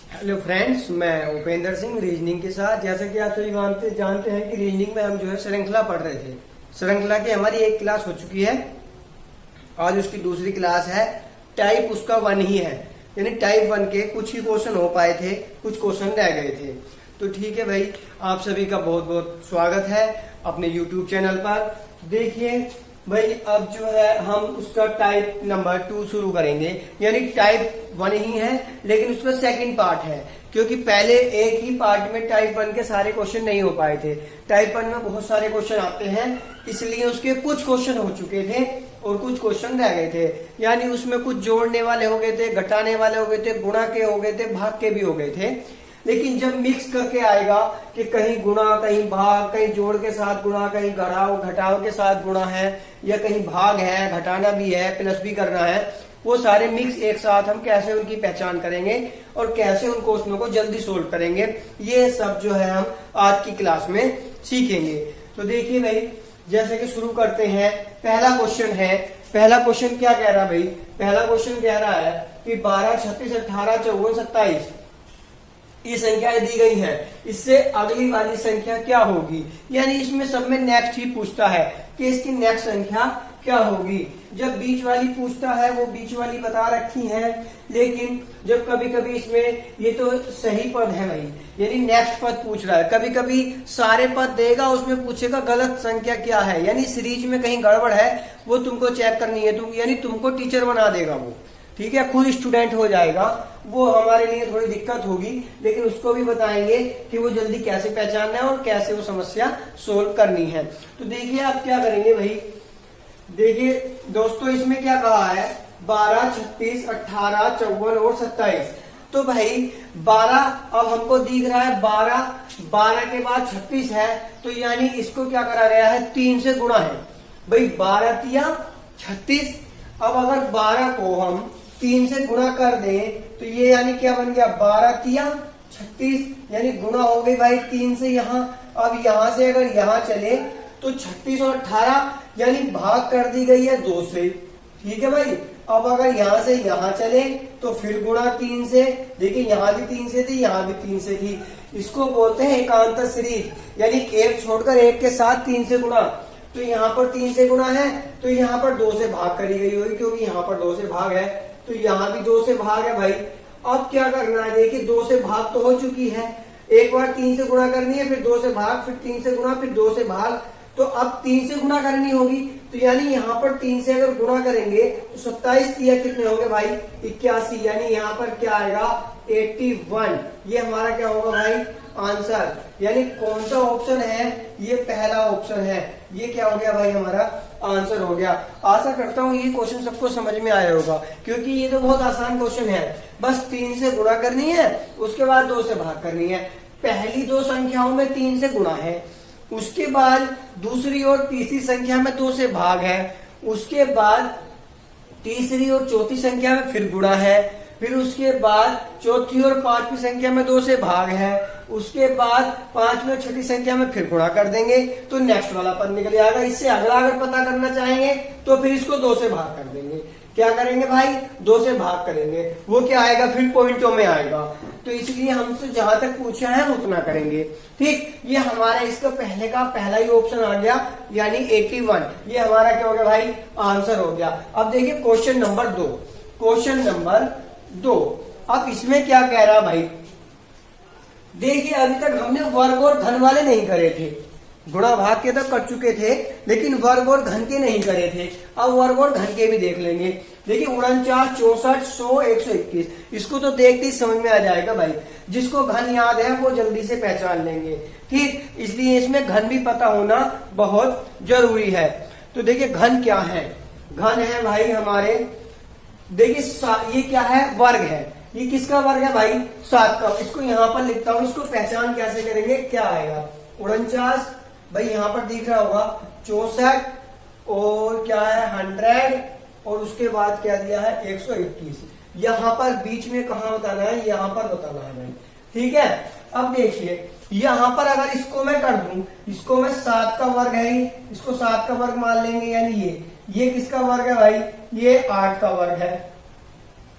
Hello friends, मैं Upendra Singh reasoning के साथ। जैसे कि आप सभी जानते हैं कि रीजनिंग में हम जो है श्रृंखला पढ़ रहे थे। श्रृंखला की हमारी एक क्लास हो चुकी है, आज उसकी दूसरी क्लास है। टाइप उसका 1 ही है, यानी टाइप 1 के कुछ ही क्वेश्चन हो पाए थे, कुछ क्वेश्चन रह गए थे। तो ठीक है भाई, आप सभी का बहुत बहुत स्वागत है अपने यूट्यूब चैनल पर। देखिए भाई, अब जो है हम उसका टाइप नंबर 2 शुरू करेंगे, यानी टाइप 1 ही है लेकिन उसका सेकंड पार्ट है, क्योंकि पहले एक ही पार्ट में टाइप 1 के सारे क्वेश्चन नहीं हो पाए थे। टाइप 1 में बहुत सारे क्वेश्चन आते हैं, इसलिए उसके कुछ क्वेश्चन हो चुके थे और कुछ क्वेश्चन रह गए थे। यानी उसमें कुछ जोड़ने वाले हो गए थे, घटाने वाले हो गए थे, गुणा के हो गए थे, भाग के भी हो गए थे। लेकिन जब मिक्स करके आएगा कि कहीं गुणा, कहीं भाग, कहीं जोड़ के साथ गुणा, कहीं घटाव के साथ गुणा है, या कहीं भाग है, घटाना भी है, प्लस भी करना है, वो सारे मिक्स एक साथ हम कैसे उनकी पहचान करेंगे और कैसे उन क्वेश्चनों को जल्दी सोल्व करेंगे, ये सब जो है हम आज की क्लास में सीखेंगे। तो देखिए भाई, जैसे कि शुरू करते हैं। पहला क्वेश्चन है। पहला क्वेश्चन क्या कह रहा है भाई? पहला क्वेश्चन कह रहा है कि 12, 36, 18, 54, 27 ये संख्याएं दी गई हैं, इससे अगली वाली संख्या क्या होगी। यानी इसमें सब में नेक्स्ट ही पूछता है कि इसकी नेक्स्ट संख्या क्या होगी। जब बीच वाली पूछता है वो बीच वाली बता रखी है, लेकिन जब कभी कभी इसमें ये तो सही पद है भाई, यानी नेक्स्ट पद पूछ रहा है। कभी कभी सारे पद देगा, उसमें पूछेगा गलत संख्या क्या है, यानी सीरीज में कहीं गड़बड़ है, वो तुमको चेक करनी है। यानी तुमको टीचर बना देगा वो, ठीक है, खुद स्टूडेंट हो जाएगा। वो हमारे लिए थोड़ी दिक्कत होगी, लेकिन उसको भी बताएंगे कि वो जल्दी कैसे पहचानना है और कैसे वो समस्या सोल्व करनी है। तो देखिए आप क्या करेंगे भाई। देखिए दोस्तों, इसमें क्या कहा है? 12, 36, 18, 54 और 27। तो भाई 12 अब हमको दिख रहा है, 12 के बाद 36 है, तो यानी इसको क्या करा गया है? 3 से गुणा है भाई। 12 तिया 36। अब अगर 12 को हम 3 से गुणा कर दें तो ये यानी क्या बन गया? 12 तिया 36, यानी गुणा हो गई भाई 3 से यहाँ। अब यहाँ से अगर यहाँ चले तो 36 और 18 यानी भाग कर दी गई है 2 से, ठीक है भाई। अब अगर यहाँ से यहाँ चले तो फिर गुणा 3 से। देखिए यहाँ भी 3 से थी, यहाँ भी 3 से थी। इसको बोलते हैं एकांतर सीरीज, यानी एक छोड़कर एक के साथ 3 से गुणा। तो यहाँ पर 3 से गुणा है तो यहाँ पर 2 से भाग करी गई होगी, क्योंकि यहाँ पर 2 से भाग है, तो यहाँ भी 2 से भाग है भाई। अब क्या करना है? देखिए 2 से भाग तो हो चुकी है, एक बार 3 से गुणा करनी है, फिर 2 से भाग, फिर 3 से गुणा, फिर 2 से भाग। तो अब 3 से गुणा करनी होगी, तो यानी यहाँ पर 3 से अगर गुणा करेंगे तो 27 तिया कितने होंगे भाई? 81। यानी यहाँ पर क्या आएगा? 81। ये हमारा क्या होगा भाई? आंसर। यानी कौन सा ऑप्शन है? ये पहला ऑप्शन है। ये क्या हो गया भाई? हमारा आंसर हो गया। आशा करता हूँ ये क्वेश्चन सबको समझ में आया होगा, क्योंकि ये तो बहुत आसान क्वेश्चन है। बस 3 से गुणा करनी है, उसके बाद 2 से भाग करनी है। पहली 2 संख्याओं में 3 से गुणा है, उसके बाद दूसरी और तीसरी संख्या में 2 से भाग है, उसके बाद तीसरी और चौथी संख्या में फिर गुणा है, फिर उसके बाद चौथी और पांचवी संख्या में 2 से भाग है, उसके बाद पांचवी और छठी संख्या में फिर गुणा कर देंगे तो नेक्स्ट वाला पद निकल जाएगा। इससे अगला अगर पता करना चाहेंगे तो फिर इसको 2 से भाग कर देंगे। क्या करेंगे भाई? 2 से भाग करेंगे। वो क्या आएगा? फिर पॉइंटों में आएगा। तो इसलिए हमसे जहां तक पूछा है उतना करेंगे, ठीक। ये हमारा इसका पहले का पहला ही ऑप्शन आ गया, यानी 81। ये हमारा क्या हो गया भाई? आंसर हो गया। अब देखिए क्वेश्चन नंबर 2। क्वेश्चन नंबर 2, अब इसमें क्या कह रहा भाई? देखिए अभी तक हमने वर्ग और घन वाले नहीं करे थे, गुणा भाग के तो कर चुके थे, लेकिन वर्ग और घन के नहीं करे थे। अब वर्ग और घन के भी देख लेंगे। देखिए 49, 64, 100, 121, इसको तो देखते ही समझ में आ जाएगा भाई। जिसको घन याद है वो जल्दी से पहचान लेंगे, ठीक। इसलिए इसमें घन भी पता होना बहुत जरूरी है। तो देखिए घन क्या है? घन है भाई हमारे, देखिए ये क्या है? वर्ग है। ये किसका वर्ग है भाई? 7 का। इसको यहाँ पर लिखता हूं, इसको पहचान कैसे करेंगे? क्या आएगा? 49 भाई, यहाँ पर दिख रहा होगा 64, और क्या है? 100, और उसके बाद क्या दिया है? 121। यहाँ पर बीच में कहाँ बताना है? यहाँ पर बताना है भाई, ठीक है। अब देखिए यहाँ पर अगर इसको मैं कर दूं, इसको मैं 7 का वर्ग है, इसको 7 का वर्ग मान लेंगे, यानी ये किसका वर्ग है भाई? ये 8 का वर्ग है,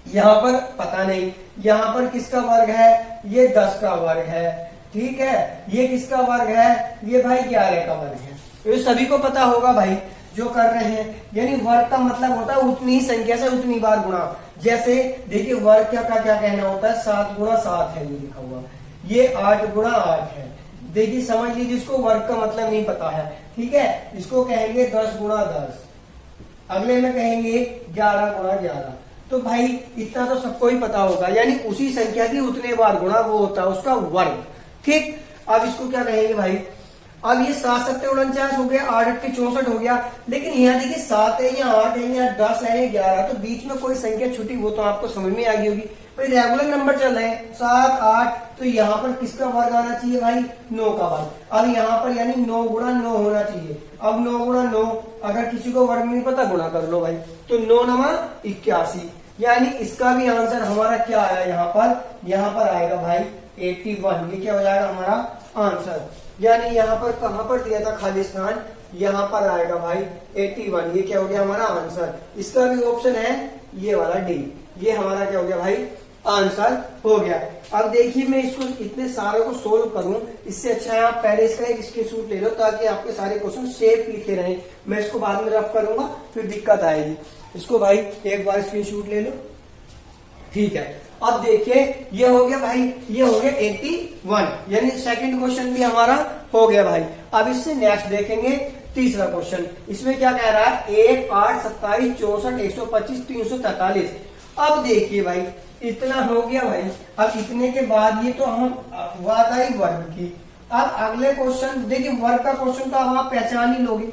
यहाँ पर पता नहीं, यहाँ पर किसका वर्ग है, ये 10 का वर्ग है, ठीक है। ये किसका वर्ग है, ये भाई 11 का वर्ग है। ये सभी को पता होगा भाई जो कर रहे हैं। यानी वर्ग का मतलब होता है उतनी ही संख्या से उतनी बार गुणा। जैसे देखिए वर्ग क्या कहना होता है, 7 गुणा 7 है ये लिखा हुआ, ये 8 गुणा 8 है। देखिए समझ लीजिए, इसको वर्ग का मतलब नहीं पता है, ठीक है, इसको कहेंगे 10 गुणा 10, अगले में कहेंगे 11 गुणा 11। तो भाई इतना तो सबको ही पता होगा, यानी उसी संख्या की उतने बार गुणा वो होता है उसका वर्ग, ठीक। अब इसको क्या कहेंगे भाई, अब ये 7 7 49 हो गया, 8 8 64 हो गया, लेकिन यहाँ देखिए 7 है या 8 है या 10 है या 11, तो बीच में कोई संख्या छुटी, वो तो आपको समझ में आ गई होगी। भाई रेगुलर नंबर चल रहे हैं 7 8, तो यहाँ पर किसका वर्ग आना चाहिए भाई, 9 का वर्ग। अब यहाँ पर यानी 9 गुणा 9 होना चाहिए। अब 9 गुणा 9, अगर किसी को वर्ग नहीं पता गुणा कर लो भाई, तो 9 9 81, यानी इसका भी आंसर हमारा क्या आया यहाँ पर आएगा भाई 81। ये क्या हो जाएगा हमारा आंसर, यानी यहाँ पर कहां पर दिया था खाली स्थान, यहाँ पर आएगा भाई 81। ये क्या हो गया हमारा आंसर। इसका भी ऑप्शन है ये वाला डी, ये हमारा क्या हो गया भाई आंसर हो गया। अब देखिए मैं इसको इतने सारे को सोल्व करूं, इससे अच्छा है आप पहले इसका एक स्क्रीनशॉट ले लो ताकि आपके सारे क्वेश्चन सेफ लिखे रहें। मैं इसको बाद में रफ करूंगा फिर दिक्कत आएगी। इसको भाई एक बार स्क्रीनशॉट ले लो, ठीक है। अब देखिए ये हो गया भाई, ये हो गया 81, यानी सेकंड क्वेश्चन भी हमारा हो गया भाई। अब इससे नेक्स्ट देखेंगे तीसरा क्वेश्चन। इसमें क्या कह रहा है, 1 8 27 64 125 343। अब देखिए भाई इतना हो गया भाई। अब इतने के बाद ये तो हम बात आई वर्ग की। अब अगले क्वेश्चन देखिए, वर्ग का क्वेश्चन तो अब आप पहचान ही लोगे,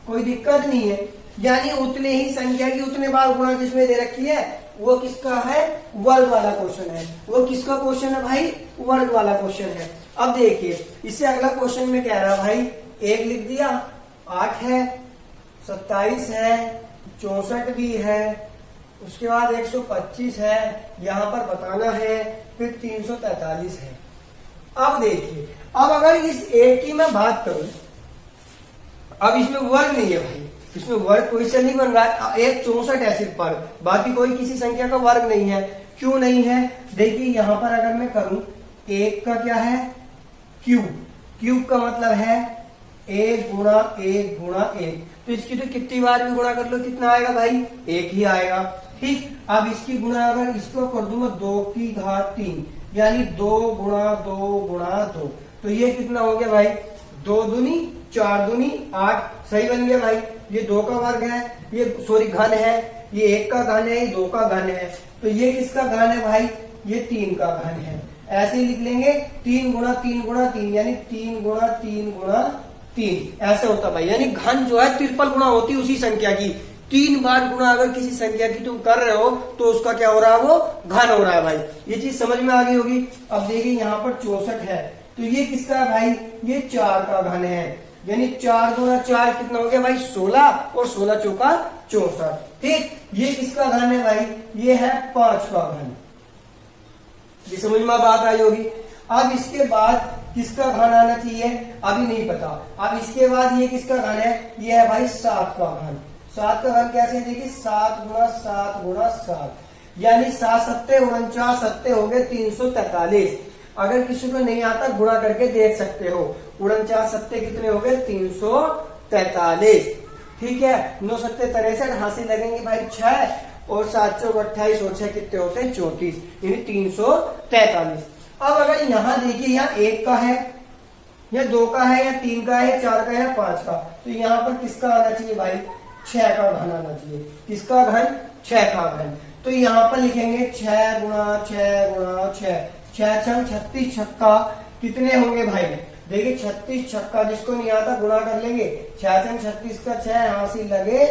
कोई दिक्कत नहीं है। यानी उतने ही संख्या की उतने बार गुणा जिसमें दे रखी है वो किसका है, वर्ग वाला क्वेश्चन है। वो किसका क्वेश्चन है भाई, वर्ग वाला क्वेश्चन है। अब देखिए इससे अगला क्वेश्चन में कह रहा है भाई, 1 लिख दिया, 8 है, 27 है, 64 भी है, उसके बाद 125 है, यहाँ पर बताना है, फिर 343 है। अब देखिए, अब अगर इस एक की मैं बात करूं, अब इसमें वर्ग नहीं है भाई, इसमें वर्ग क्वेश्चन नहीं बन रहा है, 164 है सिर्फ पर, बाकी कोई किसी संख्या का वर्ग नहीं है। क्यों नहीं है, देखिए यहाँ पर अगर मैं करूं, 1 का क्या है क्यूब, क्यूब का मतलब है 1 गुणा 1 गुणा 1, तो इसकी तो कितनी बार भी गुणा कर लो कितना आएगा भाई, 1 ही आएगा, ठीक। अब इसकी गुणा अगर इसको कर दूंगा 2 की घात 3, यानी 2 गुणा 2 गुणा 2, तो ये कितना हो गया भाई, 2 दूनी 4 दूनी 8, सही बन गया भाई। ये 2 का वर्ग है, ये सॉरी घन है, ये 1 का घन है, ये 2 का घन है, तो ये किसका घन है भाई, ये 3 का घन है। ऐसे ही लिख लेंगे 3 गुणा 3 गुणा 3, यानी 3 गुणा 3 गुणा 3, ऐसे होता भाई। यानी घन जो है ट्रिपल गुणा होती है उसी संख्या की, 3 बार गुणा अगर किसी संख्या की तुम कर रहे हो तो उसका क्या हो रहा है, वो घन हो रहा है भाई। ये चीज समझ में आ गई होगी। अब देखिए यहाँ पर 64 है, तो ये किसका है भाई, ये 4 का घन है, यानी 4 गुणा 4 कितना हो गया भाई 16, और 16 चौका 64, ठीक। ये किसका घन है भाई, ये है 5 का घन। ये समझ में बात आई होगी। अब इसके बाद किसका घन आना चाहिए, अभी नहीं पता। अब इसके बाद ये किसका घन है, ये है भाई 7 का घन। 7 का घन कैसे, देखिए 7 गुणा 7 गुणा 7, यानी 7 सत्ते 49, सत्ते हो गए 343। अगर किसी को नहीं आता गुणा करके देख सकते हो, 49 सत्ते कितने हो गए 343, ठीक है। 9 सत्ते 63, हासिल लगेंगे भाई 6, और 7 चौक 28 और 6 कितने होते हैं 34, यानी 343। अब अगर यहाँ देखिए, यहाँ 1 का है या 2 का है या 3 का है, 4 का है या 5 का, तो यहाँ पर किसका आना चाहिए भाई, 6 का घन आना चाहिए। किसका घन, 6 का घन। तो यहाँ पर लिखेंगे 6 गुणा 6 गुणा 6, 6 6 36 छक्का कितने होंगे भाई, देखिए 36 छक्का, जिसको नहीं आता गुणा कर लेंगे, 6 6 36 का 6, हासिल लगे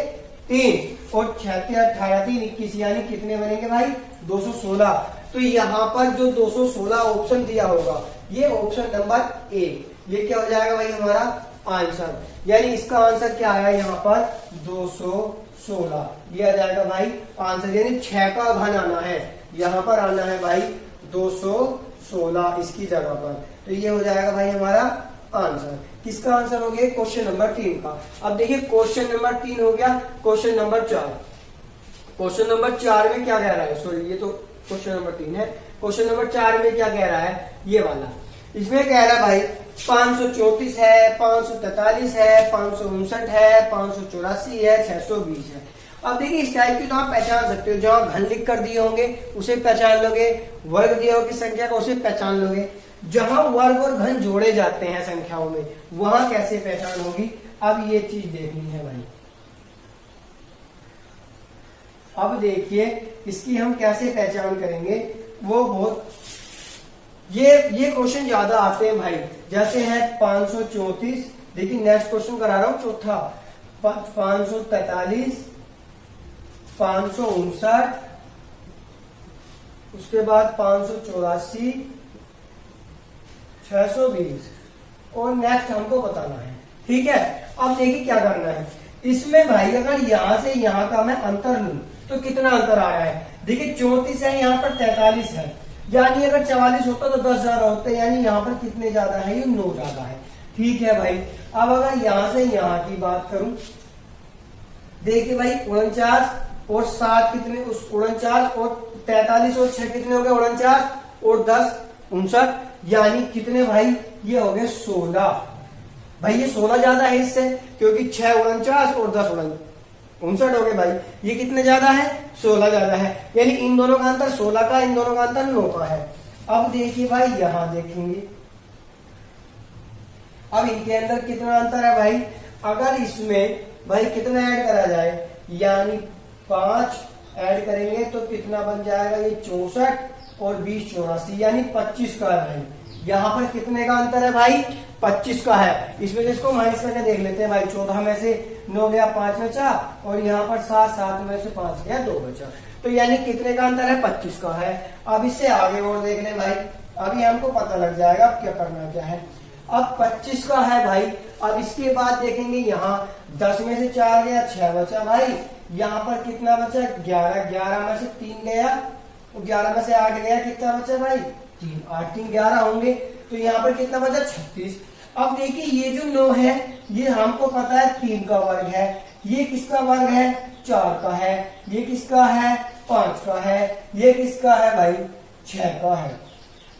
3, और 6 18 3 21, यानी कितने बनेंगे भाई 216। तो यहाँ पर जो 216 ऑप्शन दिया होगा, ये ऑप्शन नंबर ए, ये क्या हो जाएगा भाई हमारा आंसर। यानी इसका आंसर क्या आया यहाँ पर 216, ये आ जाएगा भाई आंसर। यानी 6 का घन आना है, यहाँ पर आना है भाई 216 इसकी जगह पर, तो ये हो जाएगा भाई हमारा आंसर। किसका आंसर हो गया, क्वेश्चन नंबर 3 का। अब देखिए क्वेश्चन नंबर 3 हो गया। क्वेश्चन नंबर 4, क्वेश्चन नंबर 4 में क्या कह रहा है, सॉरी ये तो क्वेश्चन नंबर 3 है। क्वेश्चन नंबर 4 में क्या कह रहा है, ये वाला। इसमें कह रहा है भाई 534 है, 543 है, 559 है, 584 है, 620 है। अब देखिए इस टाइप की तो आप पहचान सकते हो, जहां घन लिख कर दिए होंगे उसे पहचान लोगे, वर्ग दिया होगी संख्या का उसे पहचान लोगे। जहां वर्ग और घन जोड़े जाते हैं संख्याओं में, वहां कैसे पहचान होगी, अब ये चीज देखनी है भाई। अब देखिए इसकी हम कैसे पहचान करेंगे, वो बहुत ये क्वेश्चन ज्यादा आते हैं भाई। जैसे है 534, देखिए नेक्स्ट क्वेश्चन करा रहा हूं चौथा, 543, 559, उसके बाद 584, 620 और नेक्स्ट हमको बताना है। ठीक है, अब देखिए क्या करना है इसमें भाई। अगर यहां से यहां का मैं अंतर लूं तो कितना अंतर आ रहा है, देखिए 34 है, यहाँ पर 43 है, यानी अगर 44 होता तो 10 ज्यादा होते, यानी यहाँ पर कितने ज्यादा है, ये 9 ज्यादा है। ठीक है भाई, अब अगर यहां से यहां की बात करूं, देखिए भाई 49 और 7 कितने, 49 और 43 और 6 कितने हो गए, 49 और 10 59, यानी कितने भाई, ये हो गए 16। भाई ये 16 ज्यादा है इससे, क्योंकि 6 49 और 10 59 हो गए भाई, ये कितने ज्यादा है, 16 ज्यादा है, यानी इन दोनों का अंतर 16 का, इन दोनों का अंतर 9 का है। अब देखिए भाई यहां देखेंगे, अब इनके अंदर कितना अंतर है भाई, अगर इसमें भाई कितना ऐड करा जाए, यानी 5 ऐड करेंगे तो कितना बन जाएगा, ये 64 और 20 84, यानी 25 का है भाई। यहाँ पर कितने का अंतर है भाई, 25 का है। इसमें इसको माइनस करके देख लेते हैं भाई, 14 में से 9 गया, 5 बचा, और यहाँ पर 7 में से 5 गया, 2 बचा, तो यानी कितने का अंतर है, 25 का है। अब इससे आगे और देख ले भाई, अभी हमको पता लग जाएगा अब क्या करना क्या है। अब 25 का है भाई, अब इसके बाद देखेंगे यहाँ 10 में से 4 गया, 6 बचा भाई, यहाँ पर कितना बचा, 11, 11 में से 3 गया, 11 में से 8 गया, कितना बचा भाई, 3, 8 3 11 होंगे, तो यहाँ पर कितना बचा, 36। अब देखिए ये जो 9 है, ये हमको पता है 3 का वर्ग है, ये किसका वर्ग है, 4 का है, ये किसका है, 5 का है, ये किसका है भाई, 6 का है।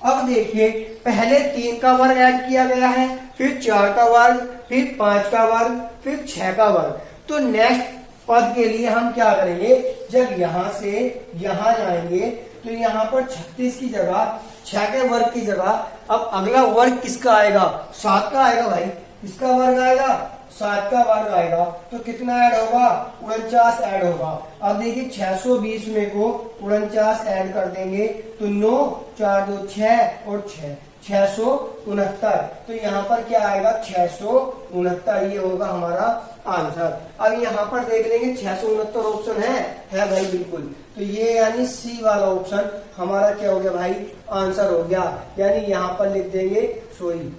अब देखिए पहले 3 का वर्ग ऐड किया गया है, फिर 4 का वर्ग, फिर 5 का वर्ग, फिर 6 का वर्ग। तो नेक्स्ट पद के लिए हम क्या करेंगे, जब यहां से यहां जाएंगे तो यहाँ पर 36 की जगह 6 के वर्ग की जगह अब अगला वर्ग किसका आएगा, 7 का आएगा भाई। किसका वर्ग आएगा, 7 का वर्ग आएगा, तो कितना ऐड होगा, 49 ऐड होगा। अब देखिए 620 में को 49 ऐड कर देंगे तो 9 4 2 6 और 6 669, तो यहाँ पर क्या आएगा, 669, ये होगा हमारा आंसर। अब यहाँ पर देख लेंगे 669 ऑप्शन है भाई, बिल्कुल, तो ये यानी सी वाला ऑप्शन हमारा क्या हो गया भाई, आंसर हो गया। यानी यहाँ पर लिख देंगे, सॉरी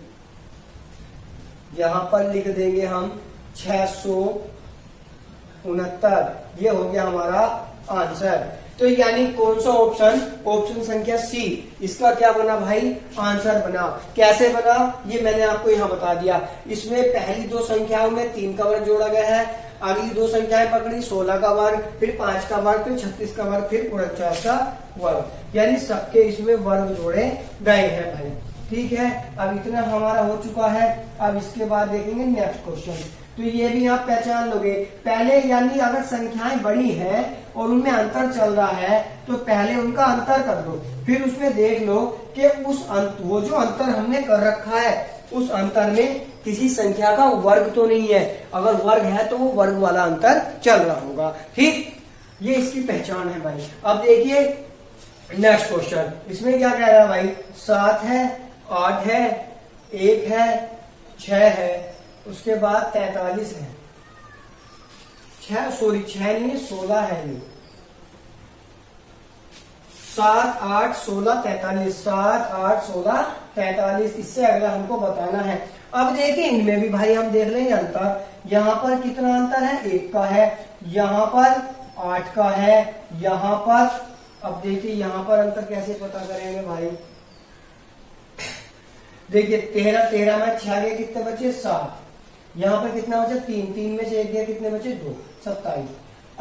यहाँ पर लिख देंगे हम 669, ये हो गया हमारा आंसर। तो यानी कौन सा ऑप्शन, ऑप्शन संख्या सी, इसका क्या बना भाई, आंसर बना। कैसे बना, ये मैंने आपको यहाँ बता दिया। इसमें पहली 2 संख्याओं में 3 का वर्ग जोड़ा गया है, अगली 2 संख्याएं पकड़ी, 16 का वर्ग, फिर 5 का वर्ग, फिर 36 का वर्ग, फिर 49 का वर्ग, यानी सबके इसमें वर्ग जोड़े गए हैं भाई। ठीक है, अब इतना हमारा हो चुका है। अब इसके बाद देखेंगे नेक्स्ट क्वेश्चन, तो ये भी आप पहचान लोगे। पहले यानी अगर संख्याएं बड़ी हैं और उनमें अंतर चल रहा है तो पहले उनका अंतर कर दो, फिर उसमें देख लो कि वो जो अंतर हमने कर रखा है उस अंतर में किसी संख्या का वर्ग तो नहीं है, अगर वर्ग है तो वो वर्ग वाला अंतर चल रहा होगा। ठीक, ये इसकी पहचान है भाई। अब देखिए नेक्स्ट क्वेश्चन, इसमें क्या कह रहा है भाई, 7 है, 8 है, 1 है, 6 है, उसके बाद 43 है, 6 नहीं है, 16 है, ये 7 8 16 43, 7 8 16 43, इससे अगला हमको बताना है। अब देखिए इनमें भी भाई हम देख लेंगे अंतर, यहाँ पर कितना अंतर है, 1 का है, यहाँ पर 8 का है, यहाँ पर, अब देखिए यहाँ पर अंतर कैसे पता करेंगे भाई, देखिए 13 में 6 गए, कितने बचे, 7, यहाँ पर कितना बचा, 3 में से 1 गया, कितने बचे, 2, 27।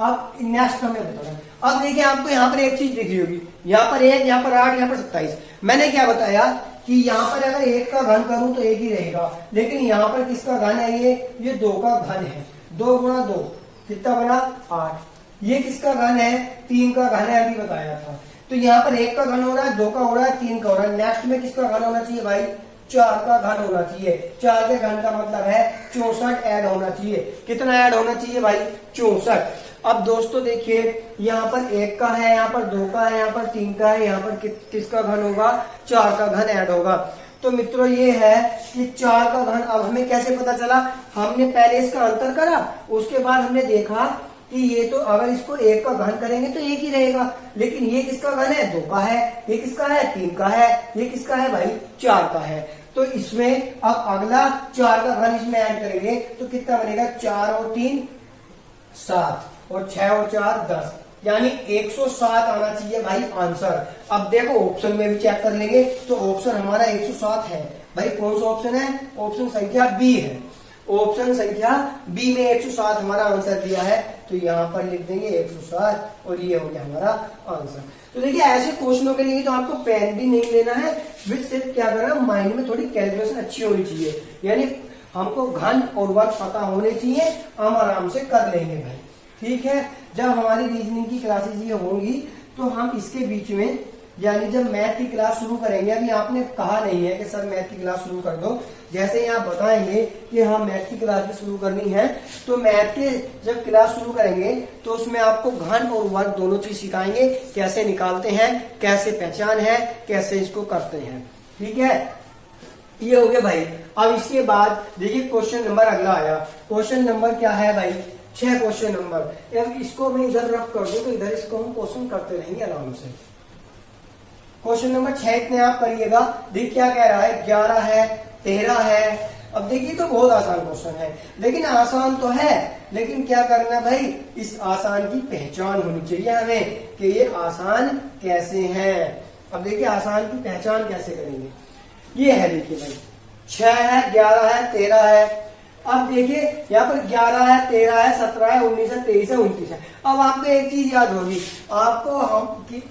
अब नेक्स्ट हमें बता रहा हूं। अब देखिए आपको यहाँ पर एक चीज दिख रही होगी, यहाँ पर 1, यहाँ पर 8, यहाँ पर 27। मैंने क्या बताया कि यहाँ पर अगर 1 का घन करूं तो 1 ही रहेगा, लेकिन यहाँ पर किसका घन है, ये 2 का घन है। 2 गुणा 2 कितना बना 8। ये किसका घन है, 3 का घन है, अभी बताया था। तो यहाँ पर 1 का घन हो रहा है, 2 का हो रहा है, 3 का हो रहा है। नेक्स्ट में किसका घन होना चाहिए भाई, 4 का घन होना चाहिए। 4 के घन का मतलब है 64 ऐड होना चाहिए। कितना ऐड होना चाहिए भाई, 64। अब दोस्तों देखिए यहाँ पर 1 का है, यहाँ पर 2 का है, यहाँ पर 3 का है, यहाँ पर किसका घन होगा, 4 का घन ऐड होगा। तो मित्रों ये है कि 4 का घन। अब हमें कैसे पता चला, हमने पहले इसका अंतर करा, उसके बाद हमने देखा कि ये तो अगर इसको 1 का घन करेंगे तो 1 ही रहेगा, लेकिन ये किसका घन है, 2 का है, ये किसका है, 3 का है, ये किसका है भाई, 4 का है। तो इसमें अब अगला 4 का घन इसमें ऐड करेंगे तो कितना बनेगा, 4 और 3 7 और 6 और 4 10, यानी 107 आना चाहिए भाई आंसर। अब देखो ऑप्शन में भी चेक कर लेंगे तो ऑप्शन हमारा 107 है भाई। कौन सा ऑप्शन है, ऑप्शन संख्या बी है। ऑप्शन संख्या बी में 107 हमारा आंसर दिया है, तो यहाँ पर लिख देंगे 107 और ये हो गया हमारा आंसर। तो देखिए ऐसे क्वेश्चनों के लिए तो आपको पेन भी नहीं लेना है, विथ सिर्फ क्या करना, माइंड में थोड़ी कैलकुलेशन अच्छी होनी चाहिए, यानी हमको घन और वर्ग पता होने चाहिए, हम आराम से कर लेंगे भाई। ठीक है, जब हमारी रीजनिंग की क्लासेस ये होंगी तो हम इसके बीच में, यानी जब मैथ की क्लास शुरू करेंगे, अभी आपने कहा नहीं है कि सर मैथ की क्लास शुरू कर दो, जैसे ही आप बताएंगे कि हाँ मैथ की क्लास भी शुरू करनी है, तो मैथ के जब क्लास शुरू करेंगे तो उसमें आपको घन और वर्ग दोनों चीज सिखाएंगे, कैसे निकालते हैं, कैसे पहचान है, कैसे इसको करते हैं। ठीक है, ये हो गया भाई। अब इसके बाद देखिए क्वेश्चन नंबर अगला आया। क्वेश्चन नंबर क्या है भाई, 6 क्वेश्चन नंबर। अब इसको मैं इधर रफ कर दूं तो इधर इसको हम क्वेश्चन करते रहेंगे आराम से। क्वेश्चन नंबर 6 इतने आप करिएगा। देखिए क्या कह रहा है, 11 है, 13 है। अब देखिए तो बहुत आसान क्वेश्चन है, लेकिन आसान तो है, लेकिन क्या करना है भाई, इस आसान की पहचान होनी चाहिए हमें कि ये आसान कैसे है। अब देखिए आसान की पहचान कैसे करेंगे, ये है देखिए भाई 6 है, 11 है, 13 है। अब देखिए यहाँ पर 11 है, 13 है, 17 है, 19 है, 23 है, 29 है। अब आपको एक चीज याद होगी,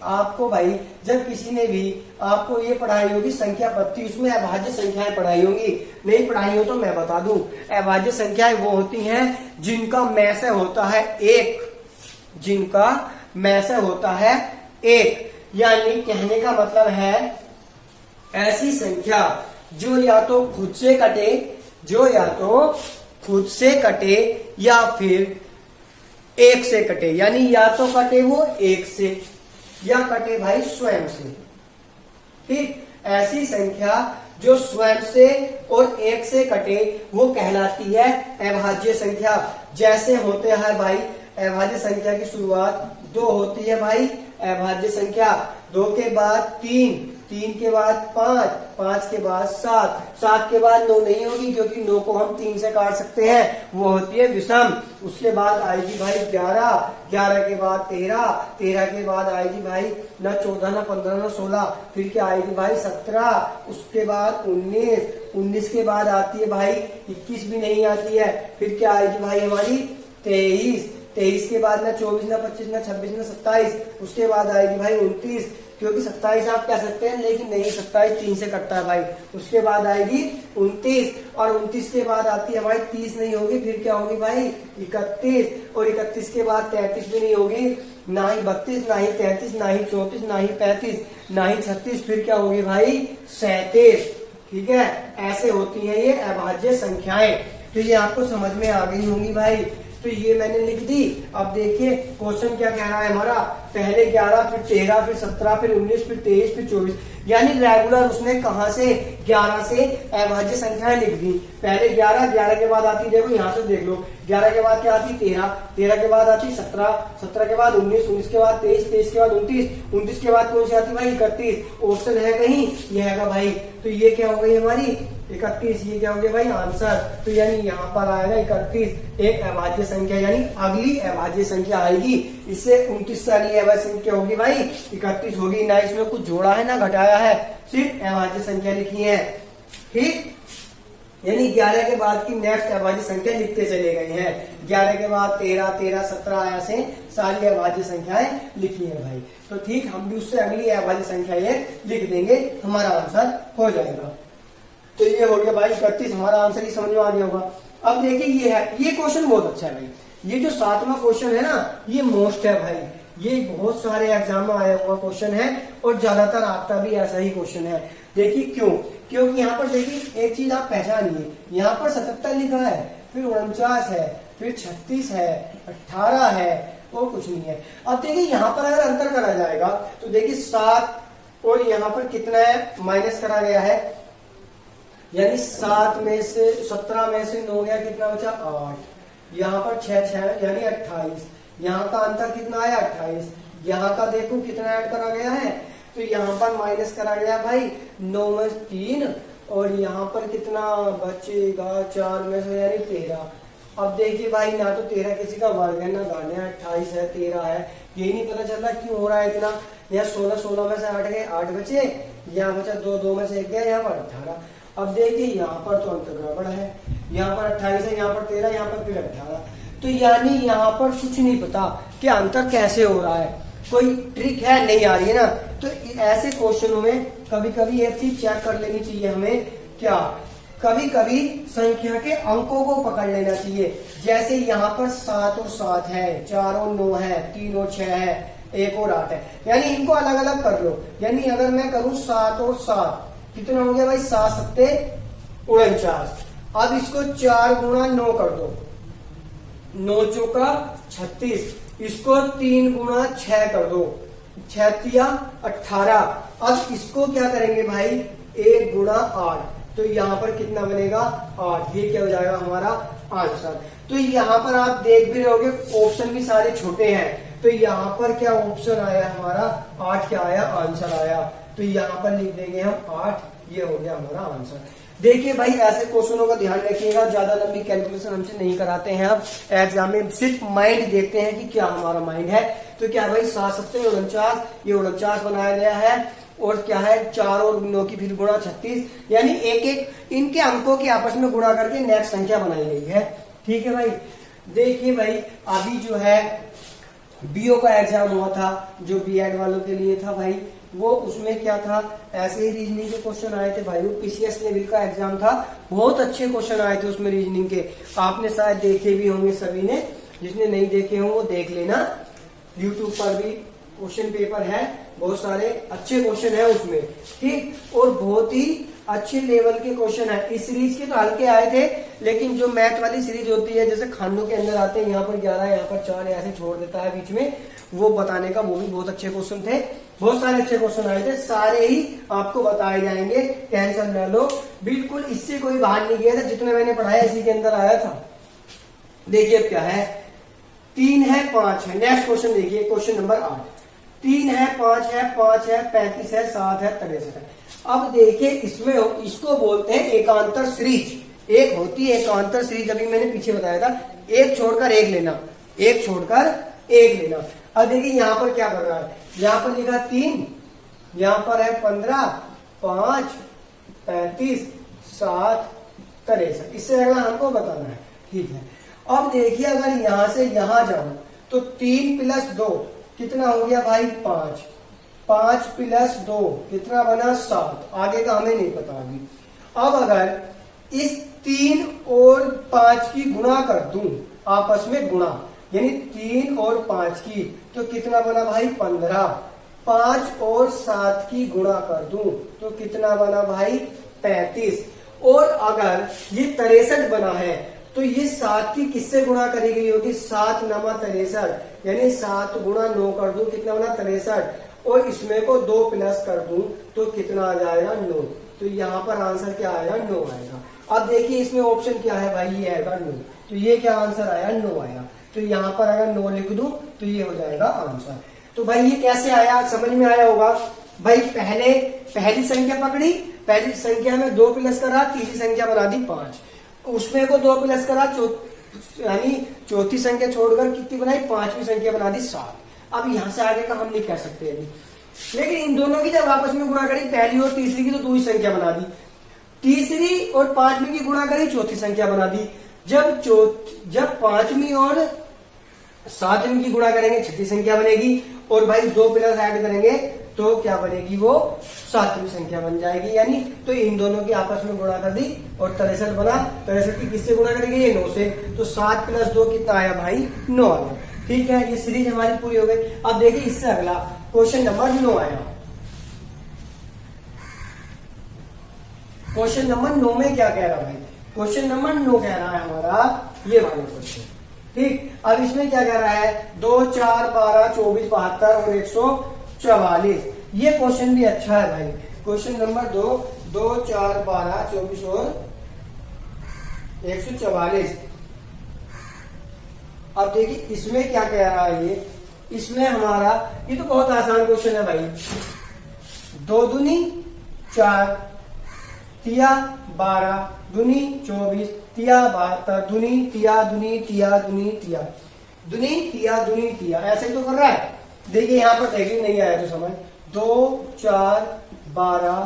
आपको भाई जब किसी ने भी आपको ये पढ़ाई होगी संख्या पत्ती, उसमें अभाज्य संख्याएं पढ़ाई होंगी। नहीं पढ़ाई हो तो मैं बता दूं, अभाज्य संख्याएं वो होती हैं जिनका मैसे होता है 1, जिनका मैसे होता है 1। यानी कहने का मतलब है ऐसी संख्या जो या तो खुद से कटे, जो या तो खुद से कटे या फिर 1 से कटे, यानी या तो कटे वो 1 से या कटे भाई स्वयं से। ठीक, ऐसी संख्या जो स्वयं से और 1 से कटे वो कहलाती है अभाज्य संख्या। जैसे होते हैं भाई अभाज्य संख्या की शुरुआत 2 होती है भाई अभाज्य संख्या, 2 के बाद 3, 3 के बाद 5, 5 के बाद 7, 7 के बाद 9 नहीं होगी क्योंकि 9 को हम 3 से काट सकते हैं, वो होती है विषम। उसके बाद आएगी भाई 11, 11 के बाद 13, 13 के बाद आएगी भाई ना 14 ना 15 ना 16, फिर क्या आएगी भाई 17, उसके बाद 19, 19 के बाद आती है भाई 21 भी नहीं आती है, फिर क्या आएगी भाई हमारी 23, 23 के बाद ना 24 ना 25 ना 26 ना 27, उसके बाद आएगी भाई 29, क्योंकि 27 आप कह सकते हैं लेकिन नहीं, 27 3 से कटता है भाई। उसके बाद आएगी 29 और 29 के बाद आती है भाई 30 नहीं होगी, फिर क्या होगी भाई 31 और 31 के बाद 33 भी नहीं होगी, ना ही 32 ना ही 33 ना ही 34 ना ही 35 ना ही 36, फिर क्या होगी भाई 37। ठीक है, ऐसे होती है ये अभाज्य संख्याएं। तो ये आपको समझ में आ गई होंगी भाई। तो ये मैंने लिख दी। अब देखिए क्वेश्चन क्या कह रहा है हमारा, पहले 11 फिर 13 फिर 17 फिर 19 फिर 23 फिर 24, यानी रेगुलर उसने कहां से 11 से अभाज्य संख्याएं लिख दी। पहले 11, 11 के बाद आती, देखो यहाँ से देख लो, 11 के बाद क्या आती 13, 13 के बाद आती 17, 17 के बाद 19, 19 के बाद 23, 23 के बाद 29, 29 के बाद कौन सी आती भाई 31। ऑप्शन है कहीं, ये है भाई। तो ये क्या हो गई हमारी 31, ये क्या हो गया भाई आंसर। तो यानी यहाँ पर आएगा 31 एक अभाज्य संख्या, यानी अगली अभाज्य संख्या आएगी। इससे 29 से अगली अभाज्य संख्या होगी भाई 31 होगी। ना इसमें कुछ जोड़ा है ना घटाया है, सिर्फ अभाज्य संख्या लिखी है। ठीक, यानी 11 के बाद की नेक्स्ट अभाज्य संख्या लिखते चले गए हैं। 11 के बाद 13, 13, 17 ऐसे सारी अभाज्य संख्याएं लिखी है भाई। तो ठीक हम भी उससे अगली अभाज्य संख्या ये लिख देंगे, हमारा आंसर हो जाएगा। तो ये हो गया भाई 31, हमारा आंसर ही समझ में आ गया होगा। अब देखिए ये है, ये क्वेश्चन बहुत अच्छा है भाई। ये जो 7वां क्वेश्चन है ना, ये मोस्ट है भाई। ये बहुत सारे एग्जाम में आया हुआ क्वेश्चन है और ज्यादातर आता भी ऐसा ही क्वेश्चन है। देखिए क्यों, क्योंकि यहाँ पर देखिए एक चीज आप पहचानिए, यहाँ पर 77 लिखा है, फिर 49 है, फिर 36 है, 18 है और कुछ नहीं है। अब देखिए यहाँ पर अगर अंतर करा जाएगा तो देखिए 7 और यहाँ पर कितना है माइनस करा गया है, यानी 7 में से 17 में से 9 गया, कितना बचा 8, यहाँ पर 6 यानी 28, यहाँ का अंतर कितना आया 28, यहाँ का देखो कितना ऐड करा गया है, तो यहाँ पर माइनस करा गया भाई 9 में 3 और यहाँ पर कितना बचेगा 4 में से यानी 13। अब देखिए भाई ना तो 13 किसी का वर्ग है ना घन है, 28 है 13 है, ये नहीं पता चल रहा क्यों हो रहा है इतना। यहाँ 16 में से 8 गए, 8 बचे, यहाँ बचा 2 में से 1 गया, यहाँ पर 18। अब देखिए यहाँ पर तो अंतर गड़बड़ है, यहाँ पर 28 है, यहाँ पर 13, यहाँ पर फिर 18। तो यानी यहाँ पर कुछ नहीं पता कि अंतर कैसे हो रहा है, कोई ट्रिक है नहीं आ रही है ना। तो ऐसे क्वेश्चनों में कभी कभी एक चीज चेक कर लेनी चाहिए हमें, क्या कभी कभी संख्या के अंकों को पकड़ लेना चाहिए। जैसे यहाँ पर 7 और 7 है, 4 और 9 है, 3 और 6 है, 1 और 8 है, यानी इनको अलग अलग कर लो। यानी अगर मैं करूँ 7 और 7 कितना हो गया भाई 7 सत्ते 49। अब इसको 4 गुणा 9 कर दो, 9 चौका 36, इसको 3 गुणा 6 कर दो, 6 तिया 18। अब इसको क्या करेंगे भाई 1 गुणा 8, तो यहाँ पर कितना बनेगा 8। ये क्या हो जाएगा हमारा आंसर। तो यहाँ पर आप देख भी रहोगे ऑप्शन भी सारे छोटे हैं, तो यहाँ पर क्या ऑप्शन आया हमारा 8 क्या आया आंसर आया। तो यहाँ पर लिख देंगे हम 8, ये हो गया हमारा आंसर। देखिए भाई ऐसे क्वेश्चनों का ध्यान रखिएगा, ज्यादा लंबी कैलकुलेशन हमसे नहीं कराते हैं। अब एग्जाम में सिर्फ माइंड देखते हैं कि क्या हमारा माइंड है। तो क्या भाई 7 सत्ते 49, ये 49 बनाया गया है और क्या है 4 और 9 की फिर गुणा 36, यानी एक एक इनके अंकों के आपस में गुणा करके नेक्स्ट संख्या बनाई गई है। ठीक है भाई। देखिए भाई अभी जो है बीओ का एग्जाम हुआ था, जो बीएड वालों के लिए था भाई, वो उसमें क्या था ऐसे ही रीजनिंग के क्वेश्चन आए थे भाई। वो पीसीएस लेवल का एग्जाम था, बहुत अच्छे क्वेश्चन आए थे उसमें रीजनिंग के। आपने शायद देखे भी होंगे सभी ने, जिसने नहीं देखे हों वो देख लेना, यूट्यूब पर भी क्वेश्चन पेपर है, बहुत सारे अच्छे क्वेश्चन है उसमें। ठीक, और बहुत ही अच्छे लेवल के क्वेश्चन है। इस सीरीज के तो हल्के आए थे, लेकिन जो मैथ वाली सीरीज होती है जैसे खानों के अंदर आते हैं, यहाँ पर 11 यहाँ पर 4 ऐसे छोड़ देता है बीच में, वो बताने का वो भी बहुत अच्छे क्वेश्चन थे। बहुत सारे अच्छे क्वेश्चन आए थे, सारे ही आपको बताए जाएंगे, टेंशन न लो। बिल्कुल इससे कोई बाहर नहीं गया था, जितना मैंने पढ़ाया इसी के अंदर आया था। देखिए अब क्या है 3 है 5 है। नेक्स्ट क्वेश्चन देखिए क्वेश्चन नंबर 8। 3 है 5 है 5 है 35 है 7 है 63 है। अब देखिए इसमें इसको बोलते हैं एकांतर सीरीज। एक होती है एकांतर सीरीज, अभी मैंने पीछे बताया था, एक छोड़कर एक लेना, एक छोड़कर एक लेना। अब देखिए यहाँ पर क्या कर रहा है, यहाँ पर लिखा 3, यहाँ पर है 15, 5, 35, 7, 63। इससे अगला हमको बताना है। ठीक है। अब देखिए अगर यहां से यहां जाऊं तो 3 + 2 कितना हो गया भाई 5, 5 + 2 कितना बना 7। आगे का हमें नहीं पता अभी। अब अगर इस 3 और 5 की गुणा कर दूं, आपस में गुणा, यानी 3 और 5 की, तो कितना बना भाई 15। 5 और 7 की गुणा कर दूं तो कितना बना भाई 35। और अगर ये 63 बना है तो ये 7 की किससे गुणा करी गई होगी 7 नमा 63, यानी 7 गुणा 9 कर दूं कितना बना 63, और इसमें को 2 प्लस कर दूं तो कितना आ जाएगा 9। तो यहाँ पर आंसर क्या आएगा 9 आएगा। अब देखिए इसमें ऑप्शन क्या है भाई, ये आएगा 9, तो ये क्या आंसर आया 9 आया। तो यहाँ पर अगर 9 लिख दूं तो ये हो जाएगा आंसर। तो भाई ये कैसे आया समझ में आया होगा भाई। पहली संख्या पकड़ी, पहली संख्या में 2 प्लस करा, तीसरी संख्या बना दी 5, उसमें को 2 प्लस करा, यानी चौथी संख्या छोड़कर कितनी बनाई 5वीं संख्या बना दी 7। अब यहां से आगे का हम नहीं कह सकते अभी, लेकिन इन दोनों की जब आपस में गुणा करी पहली और तीसरी की तो 2 ही संख्या बना दी। तीसरी और पांचवी की गुणा करी, चौथी संख्या बना दी। जब पांचवी और सातवीं की गुणा करेंगे छठी संख्या बनेगी, और भाई 2 प्लस ऐड करेंगे तो क्या बनेगी, वो सातवीं संख्या बन जाएगी। यानी तो इन दोनों की आपस में गुणा कर दी और 63 बना। 63 की किससे गुणा करेंगे, ये 9 से। तो 7 + 2 कितना आया भाई, 9 आया। ठीक है, ये सीरीज हमारी पूरी हो गई। अब देखिए इससे अगला क्वेश्चन नंबर 9 आया। क्वेश्चन नंबर 9 में क्या कह रहा भाई, क्वेश्चन नंबर 9 कह रहा है हमारा ये वाला क्वेश्चन। ठीक, अब इसमें क्या कह रहा है, 2, 4, 12, 24, 72 और 144। ये क्वेश्चन भी अच्छा है भाई। क्वेश्चन नंबर 2, 2, 4, 12, 24 और 144। अब देखिए इसमें क्या कह रहा है ये, इसमें हमारा ये तो बहुत आसान क्वेश्चन है भाई। 2 दूनी 4, तिया 12, दूनी 24, तिया 72, दूनी तिया दूनी तिया दूनी तिया दूनी तिया दूनी तिया, ऐसे ही तो कर रहा है। देखिए यहाँ पर देखिए नहीं आया तो समझ, 2, 4, 12,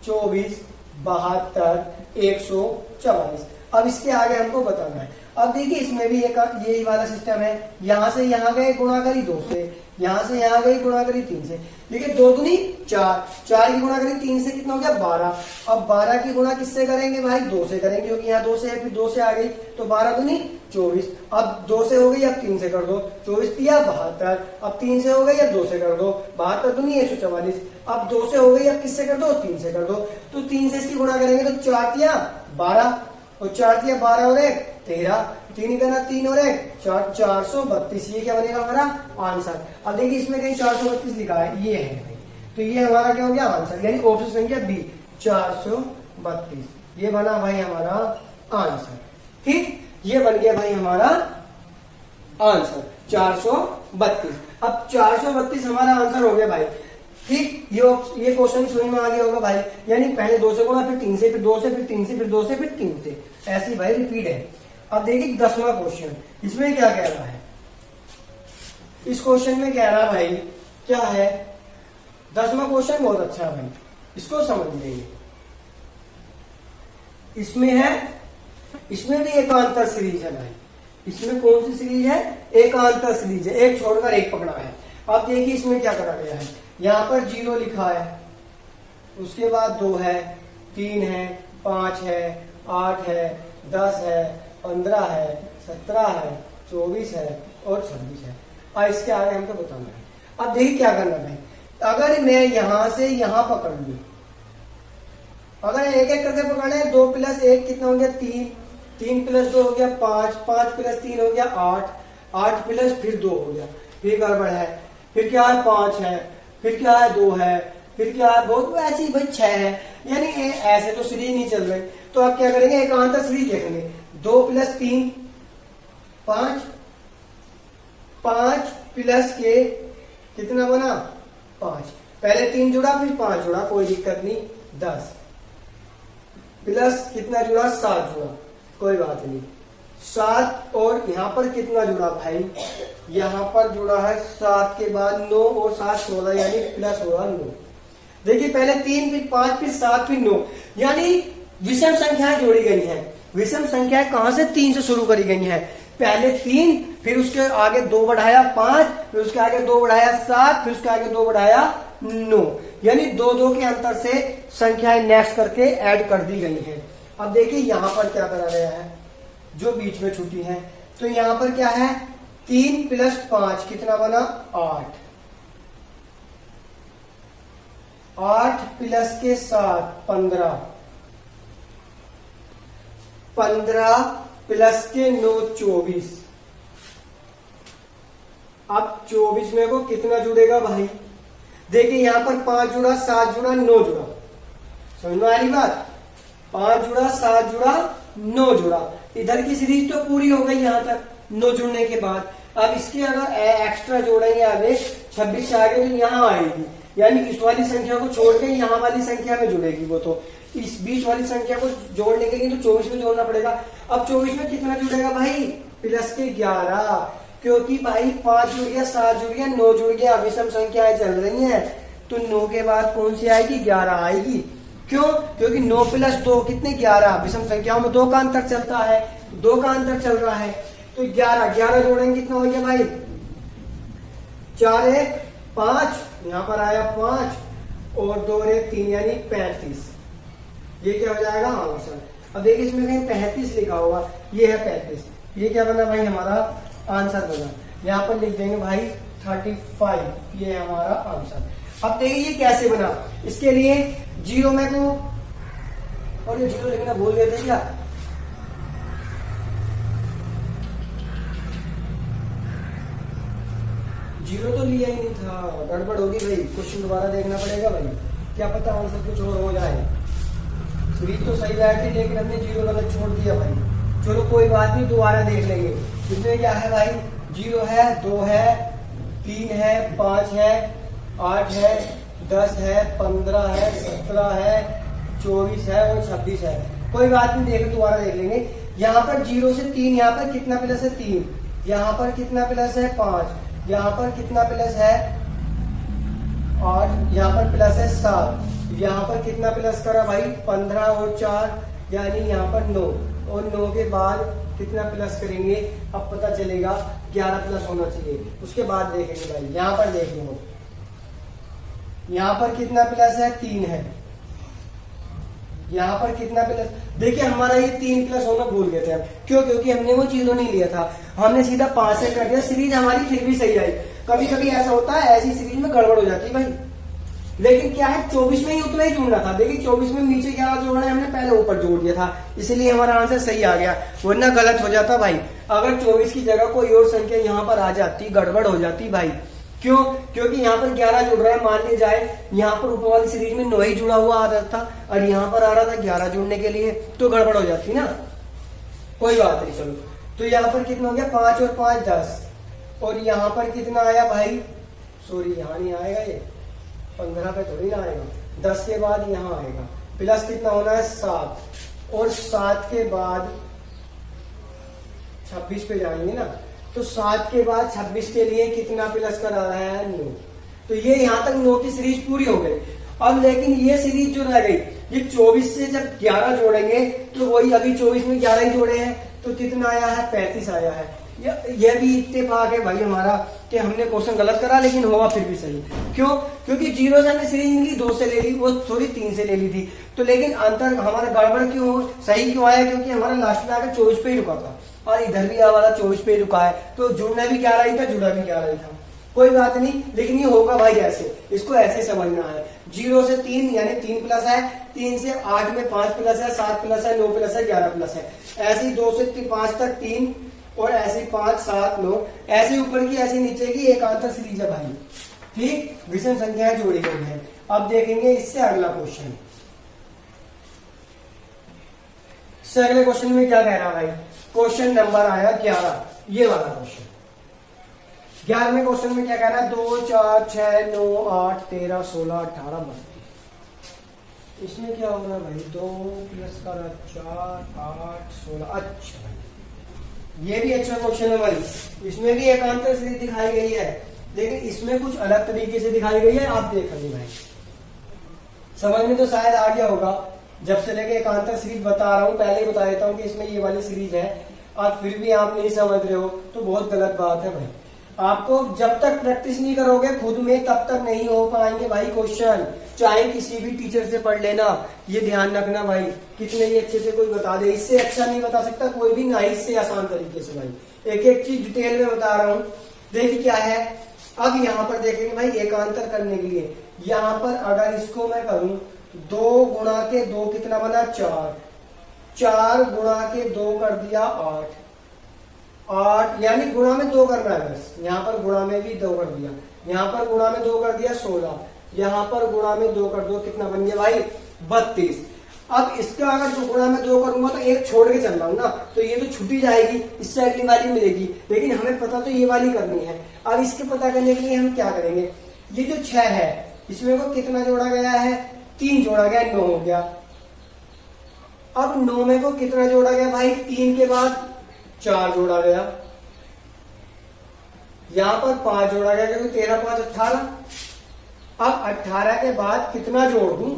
24, 72, 144। अब इसके आगे हमको बताना है। अब देखिए इसमें भी यही वाला सिस्टम है, यहां से यहां गए गुणा करी 2 से, यहां से यहां गई गुणा करी 3 से। देखिए 2 दूनी 4, 4 की गुणा करी 3 से, कितना हो गया 12। अब 12 की गुणा किससे करेंगे भाई, 2 से करेंगे, क्योंकि यहाँ 2 से है, फिर 2 से आ गई तो 12 दूनी 24। अब 2 से हो गई, अब 3 से कर दो, 24 तिया 72। अब 3 से हो गई, अब 2 से कर दो, 72 दूनी 144। अब 2 से हो गई, अब किससे कर दो, 3 से कर दो। तो 3 से इसकी गुणा करेंगे तो 4 तिया 12 और 4 तिया 12 और 1 13, 3 करना 3 और 1 4, 432। ये क्या बनेगा हमारा आंसर। अब देखिए इसमें कहीं 432 लिखा है, ये है भाई, तो ये हमारा क्या हो गया आंसर, यानी ऑप्शन संख्या बी 432। ये बना भाई हमारा आंसर। ठीक, ये बन गया भाई हमारा आंसर 432। अब 432 हमारा आंसर हो गया भाई। ठीक, ये क्वेश्चन समझ में आ गया होगा भाई। यानी पहले 2 से गुणा, फिर 3 से, फिर 2 से, फिर 3 से, फिर 2 से, फिर 3 से, ऐसी भाई रिपीट है। अब देखिए 10वां क्वेश्चन, इसमें क्या कह रहा है। इस क्वेश्चन में कह रहा भाई क्या है, 10वां क्वेश्चन बहुत अच्छा है भाई, इसको समझ लीजिए। इसमें है, इसमें भी एकांतर सीरीज है भाई। इसमें कौन सी सीरीज है, एकांतर सीरीज है, एक छोड़कर एक पकड़ा है। अब देखिए इसमें क्या करा गया है, यहाँ पर 0 लिखा है, उसके बाद 2 है, 3 है, 5 है, 8 है, 10 है, 15 है, 17 है, 24 है और 26 है। अब इसके आगे हमको बताना है। अब देखिए क्या करना है, अगर मैं यहां से यहां पकड़ लू, अगर एक एक करके पकड़े, 2 + 1 कितना हो गया 3, 3 + 2 हो गया 5, 5 + 3 हो गया 8, 8 प्लस फिर 2 हो गया, फिर गड़बड़ है, फिर क्या है 5 है, फिर क्या है 2 है, फिर क्या है बहुत ऐसी भाई 6 है। यानी ऐसे तो सीरीज नहीं चल रही। तो आप क्या करेंगे, एकांतर सीरीज देखेंगे। 2 + 3 5, 5 प्लस के कितना बना 5, पहले 3 जुड़ा फिर 5 जुड़ा, कोई दिक्कत नहीं, 10 प्लस कितना जुड़ा 7 जुड़ा, कोई बात नहीं, 7 और यहाँ पर कितना जुड़ा भाई, यहाँ पर जुड़ा है 7 के बाद 9 और 7 16, यानी प्लस होगा 9। देखिए पहले 3 फिर 5 फिर 7 फिर 9, यानी विषम संख्याएं जोड़ी गई हैं। विषम संख्याएं कहां से, 3 से शुरू करी गई हैं। पहले 3, फिर उसके आगे 2 बढ़ाया 5, फिर उसके आगे 2 बढ़ाया 7, फिर उसके आगे 2 बढ़ाया 9, यानी 2 के अंतर से संख्याएं नेक्स्ट करके ऐड कर दी गई हैं। अब देखिए यहां पर क्या करा गया है, जो बीच में छुट्टी है, तो यहां पर क्या है 3 + 5 कितना बना 8, 8 प्लस के 7 15, 15 प्लस के 9 24। अब 24 में को कितना जुड़ेगा भाई, देखिए यहां पर 5 जुड़ा 7 जुड़ा 9 जुड़ा, समझ में आ रही बात, 5 जुड़ा 7 जुड़ा 9 जुड़ा। इधर की सीरीज तो पूरी हो गई यहां तक 9 जुड़ने के बाद। अब इसके अगर एक्स्ट्रा जोड़ेंगे आगे 26 से आगे तो यहां आएगी, यानी इस वाली संख्या को छोड़ के यहाँ वाली संख्या में जुड़ेगी वो, तो इस बीच वाली संख्या को जोड़ने के लिए तो 24 में जोड़ना पड़ेगा। अब 24 में कितना जुड़ेगा भाई, प्लस के 11, क्योंकि भाई 5 जुड़ गया 7 जुड़ गया 9 जुड़ गया, विषम संख्याएं चल रही हैं, तो 9 के बाद कौन सी आएगी 11 आएगी। क्यों, क्योंकि 9 प्लस 2 कितने 11, विषम संख्याओं में 2 का अंतर चलता है, 2 का अंतर चल रहा है, तो 11 जोड़ेंगे कितना हो गया भाई 4 1 5, यहाँ पर आया 5 और 2 1 3 यानी 35। ये क्या हो जाएगा आंसर। अब देखिए इसमें कहीं 35 लिखा होगा, ये है 35, ये क्या बना भाई हमारा आंसर बना। यहाँ पर लिख देंगे भाई 35, ये है हमारा आंसर। अब देखिए ये कैसे बना, इसके लिए जीरो में को, और ये जीरो लिखना भूल गए थे क्या, जीरो तो लिया ही नहीं था, गड़बड़ होगी भाई, क्वेश्चन दोबारा देखना पड़ेगा भाई, क्या पता आंसर कुछ और हो जाए। सीरीज तो सही बैठी लेकिन हमने जीरो गलत छोड़ दिया भाई, चलो कोई बात नहीं दोबारा देख लेंगे। इसमें क्या है भाई, 0 है, 2 है, 3 है, 5 है, 8 है, 10 है, 15 है, 17 है, 24 है और 26 है। कोई बात नहीं, देख दोबारा देख लेंगे। यहाँ पर 0 से 3, यहाँ पर कितना प्लस है 3, यहाँ पर कितना प्लस है 5, यहाँ पर कितना प्लस है 8, यहाँ पर प्लस है 7, यहाँ पर कितना प्लस करा भाई 15 और 4 यानी यहाँ पर 9, और 9 के बाद कितना प्लस करेंगे, अब पता चलेगा 11 प्लस होना चाहिए, उसके बाद देखेंगे भाई। यहाँ पर देखेंगे, यहाँ पर कितना प्लस है 3 है, यहाँ पर कितना प्लस, देखिए हमारा ये 3 प्लस होना भूल गए थे हम, क्यों, क्योंकि हमने वो चीजों नहीं लिया था, हमने सीधा 5 से कर दिया, सीरीज हमारी फिर भी सही आई। कभी कभी ऐसा होता है, ऐसी सीरीज में गड़बड़ हो जाती है भाई, लेकिन क्या है 24 में ही उतना ही जोड़ना था, देखिए 24 में नीचे क्या जोड़ना है, हमने पहले ऊपर जोड़ दिया था, इसलिए हमारा आंसर सही आ गया, वरना गलत हो जाता भाई। अगर 24 की जगह कोई और संख्या यहाँ पर आ जाती, गड़बड़ हो जाती भाई। क्यों, क्योंकि यहाँ पर 11 जुड़ रहा है, मान लिया जाए यहाँ पर ऊपर वाली सीरीज में 9 ही जुड़ा हुआ आ रहा था और यहाँ पर आ रहा था 11 जुड़ने के लिए, तो गड़बड़ हो जाती ना। कोई बात नहीं, चलो तो यहाँ पर कितना हो गया 5 और 5 10, और यहाँ पर कितना आया भाई, सॉरी यहाँ नहीं आएगा, ये 15 पे थोड़ी ना आएगा, 10 के बाद यहाँ आएगा, प्लस कितना होना है 7, और 7 के बाद 26 पे जाएंगे ना, तो 7 के बाद 26 के लिए कितना प्लस कर रहा है 9, तो ये यहाँ तक 9 की सीरीज पूरी हो गई। अब लेकिन ये सीरीज जो रह गई, ये 24 से जब 11 जोड़ेंगे तो वही अभी 24 में 11 ही जोड़े हैं, तो कितना आया है 35 आया है। यह भी इत्तेफाक है भाई हमारा कि हमने क्वेश्चन गलत करा लेकिन हुआ फिर भी सही। क्यों, क्योंकि 0 से हमने सीरीज ली, 2 से ले ली, वो थोड़ी 3 से ले ली थी, तो लेकिन अंतर हमारा गड़बड़ क्यों, सही क्यों आया, क्योंकि हमारा लास्ट में आकर 24 पे ही रुका था और इधर भी हमारा 24 पे रुका है, तो जुड़ना भी 11 ही था, जुड़ा भी 11 ही था। कोई बात नहीं, लेकिन ये होगा भाई ऐसे, इसको ऐसे समझना है। 0 से 3 यानी 3 प्लस है, 3 से 8 में 5 प्लस है, 7 प्लस है, 9 प्लस है, 11 प्लस है, ऐसे ही 2 से 5 तक 3, और ऐसे 5 7 9, ऐसे ऊपर की ऐसे नीचे की एक आंतर सीरीज है भाई, ठीक, विषम संख्याएं जोड़ी गई है। अब देखेंगे इससे अगला क्वेश्चन, इससे अगले क्वेश्चन में क्या कह रहा है भाई, क्वेश्चन नंबर आया 11, ये वाला क्वेश्चन। 11वें क्वेश्चन में क्या कह रहा है, 2 4 6 9 8 13 16 18 32, इसमें क्या होगा भाई 2 प्लस का 4 8 16, अच्छा ये भी अच्छा क्वेश्चन है भाई, इसमें भी एक आंतर सीरीज दिखाई गई है, लेकिन इसमें कुछ अलग तरीके से दिखाई गई है, आप देखेंगे भाई समझ में तो शायद आ गया होगा। जब से लेके एक आंतर सीरीज बता रहा हूँ, पहले ही बता देता हूँ कि इसमें ये वाली सीरीज है, और फिर भी आप नहीं समझ रहे हो तो बहुत गलत बात है भाई। आपको जब तक प्रैक्टिस नहीं करोगे खुद में तब तक नहीं हो पाएंगे भाई क्वेश्चन, चाहे किसी भी टीचर से पढ़ लेना, ये ध्यान रखना भाई, कितने ही अच्छे से कोई बता दे, इससे अच्छा नहीं बता सकता कोई भी, ना इससे आसान तरीके से भाई। एक एक चीज डिटेल में बता रहा हूँ, देखिए क्या है। अब यहाँ पर देखेंगे भाई एकांतर करने के लिए, यहाँ पर अगर इसको मैं करूं 2 गुणा के 2 कितना बना 4, 4 गुणा के 2 कर दिया 8, 8 यानी गुणा में 2 करना है बस, यहाँ पर गुणा में भी 2 कर दिया, यहाँ पर गुणा में 2 कर दिया 16, यहाँ पर गुणा में 2 कर दो कितना बन गया भाई 32। अब इसका अगर 2 गुणा में 2 करूंगा तो एक छोड़ के चल रहा हूं ना, तो ये तो छुट्टी जाएगी, इससे अगली वाली मिलेगी, लेकिन हमें पता तो ये वाली करनी है। अब इसके पता करने के लिए हम क्या करेंगे, ये जो 6 है इसमें को कितना जोड़ा गया है 3 जोड़ा गया, 9 हो गया। अब 9 में को कितना जोड़ा गया भाई 3 के बाद 4 जोड़ा गया, यहां पर 5 जोड़ा गया क्योंकि 13 5 18। अब 18 के बाद कितना जोड़ दूं,